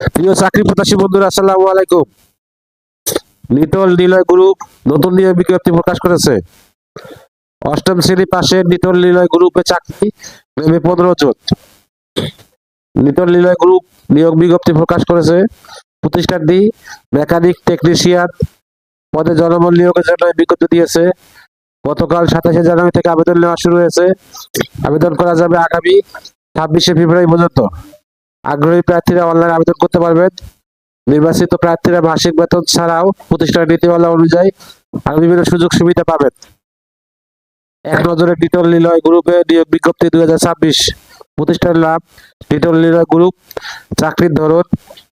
প্রিয় চাকরি প্রত্যাশী বন্ধুরা, আসসালামু আলাইকুম। লিটল নিলয় গ্রুপ নতুন নিয়োগ বিজ্ঞপ্তি প্রকাশ করেছে। অষ্টম শ্রেণী পাশের লিটল নিলয় গ্রুপে চাকরি নেবে 15 জন। লিটল নিলয় গ্রুপ নিয়োগ বিজ্ঞপ্তি প্রকাশ করেছে। প্রতিষ্ঠানটি মেকানিক টেকনিশিয়ান পদে জনবল নিয়োগের জন্য বিজ্ঞপ্তি দিয়েছে। গতকাল 27 জানুয়ারি থেকে আবেদন নেওয়া শুরু হয়েছে। আবেদন করা যাবে আগামী 26 ফেব্রুয়ারি পর্যন্ত। আগ্রহী প্রার্থীরা অনলাইন আবেদন করতে পারবেন। নির্বাচিত প্রার্থীরা মাসিক বেতন ছাড়াও প্রতিষ্ঠানের নীতিমালা অনুযায়ী আরো বিভিন্ন সুযোগ সুবিধা পাবেন। এক নজরে লিটল নিলয় গ্রুপে নিয়োগ বিজ্ঞপ্তি 2026। প্রতিষ্ঠানের নাম লিটল নিলয় গ্রুপ। চাকরির ধরন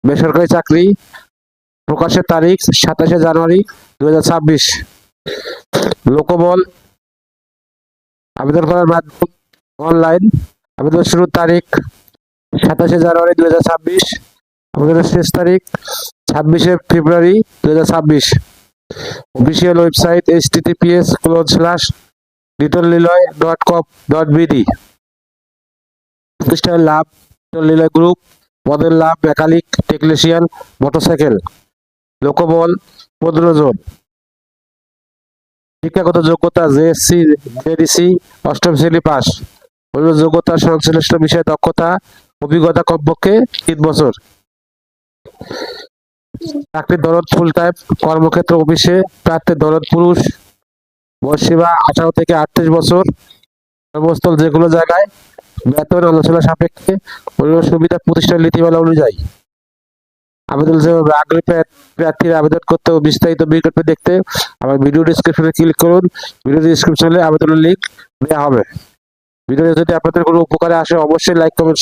বেসরকারি চাকরি। প্রকাশের তারিখ 27 জানুয়ারি 2026। লোকবল। আবেদন করার মাধ্যম অনলাইন। আবেদন শুরুর তারিখ 27 জানুয়ারি 2026। আবেদনের শেষ তারিখ 26 ফেব্রুয়ারি 2026। Official website https://littlenilloy.com.bd। প্রতিষ্ঠানের লাভ লিটল নিলয় গ্রুপ। পদের লাভ মেকানিক টেকনিশিয়ান মোটরসাইকেল। লোকবল 15 জন। শিক্ষাগত যোগ্যতা জেএসসি জেডিসি অষ্টম শ্রেণী পাস। অন্য যোগ্যতা সংশ্লিষ্ট বিষয়ে দক্ষতা অভিজ্ঞতা কমপক্ষে 3 বছর। চাকরির ধরন ফুল টাইম। কর্মক্ষেত্র অফিসে। প্রার্থীর ধরন পুরুষ। বয়সসীমা 18 থেকে 38 বছর। কর্মস্থল যে কোনো জায়গায়। বেতন আলোচনা সাপেক্ষে। অন্য সুবিধা প্রতিষ্ঠান নীতিমালা অনুযায়ী। আবেদন যেভাবে আগ্রহী প্রার্থীরা আবেদন করতে ও বিস্তারিত বিজ্ঞপ্তি দেখতে আমার ভিডিও ডিসক্রিপশনে ক্লিক করুন। ভিডিও ডিসক্রিপশনে আবেদনের লিঙ্ক দেওয়া হবে। ভিডিও যদি আপনাদের কোনো উপকারে আসে অবশ্যই লাইক কমেন্ট